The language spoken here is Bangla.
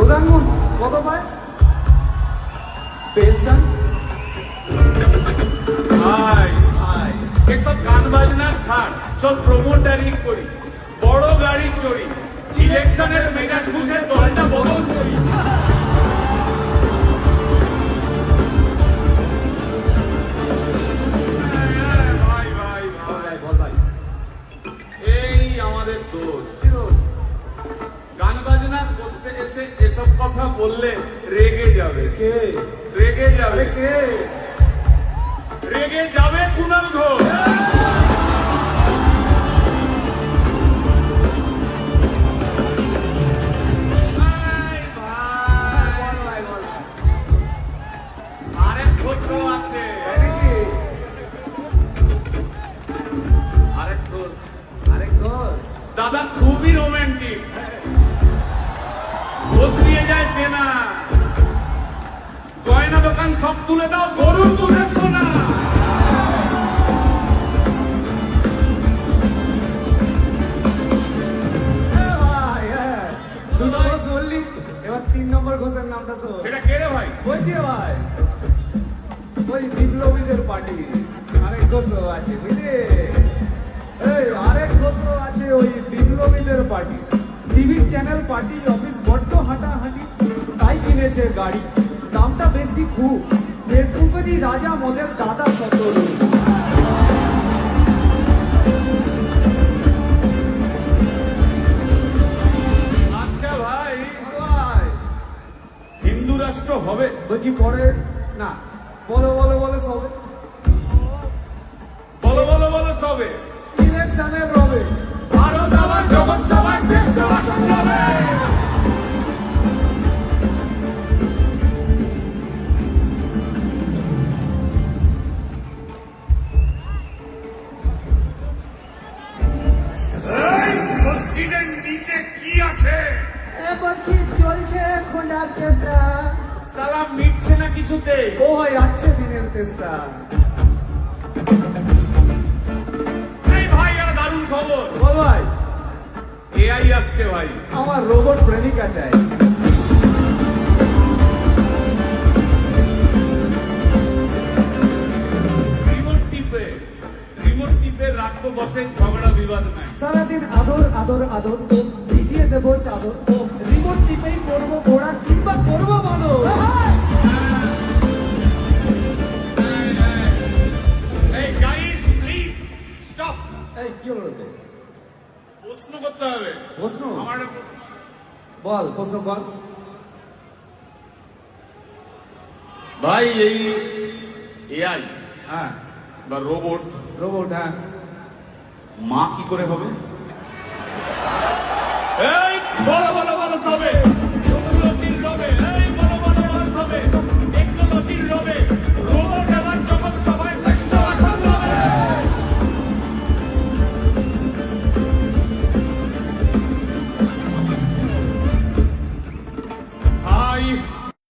প্রধানমন্ত্রী কত পায় পেনশন? ভাই ভাই এসব গান বাজনা ছাড়, সব প্রমোটারি করি, বড় গাড়ি চড়ি, ইলেকশনের মেজাজ বুঝে দলটা বদল করি। ভাই ভাই ভাই বল ভাই। এই আমাদের দোষ। গান বাজনা করতে এসে এসব কথা বললে রেগে যাবে। কে রেগে যাবে কে? রেগে যাবে কুণাল ঘোষ। আরেক খোঁজও আছে, আরেক খোঁজ। আরে ঘোষ দাদা খুবই রোমান্টিক, খোঁজ দিয়ে যায় চেনা, গয়না দোকান সব তুলে দাও, গরুর দুধের সোনা। ভাই, হ্যাঁ দুটো ঘোষ বললি, এবার 3 নম্বর ঘোষের নামটা শোন। সেটা কে রে ভাই? বলছি ভাই, ওই বিপ্লবীদের পার্টি আরেক ঘোষও আছে বুঝলি। এই আরেক ঘোষও আছে ওই বিপ্লবীদের party. TV channel party office বড্ড হাঁটাহাঁটি, তাই কিনেছে গাড়ি, দামটা বেশি খুব, ফেসবুকেরই রাজা মদের দাদা সতরু। আচ্ছা ভাই, ভাই হিন্দু রাষ্ট্র হবে? বলছি পরে না, বলো বলো বলো সবে বলো বলো বলো সবে। ইলেকশনের রবে ভারত আবার জগৎ সভায় শ্রেষ্ঠ আসন পাবে। মসজিদের নিচে কি আছে? বলছি চলছে খোঁজার চেষ্টা। সালাম মিটছে না কিছুতে। ও ভাই আছে দিনের তেষ্টা। এই ভাই একটা দারুণ খবর, বল ভাই, এআই আসছে ভাই। আমার রোবট প্রেমিকা চাই। রিমোট টিপে রাখবো বসে, ঝগড়া বিবাদ নাই। সারাদিন আদর আদর আদর, তো ভিজিয়ে দেবো চাদর, তো রিমোট টিপেই করবো ঘোড়া কিংবা করবো বলো। এই গাইস প্লিজ স্টপ। এই কি হলো তো? প্রশ্ন করতে হবে। প্রশ্ন? আমার একটা প্রশ্ন। বল প্রশ্ন বল। ভাই এই এআই হ্যাঁ বা রোবট রোবট, হ্যাঁ মা কি করে হবে? এই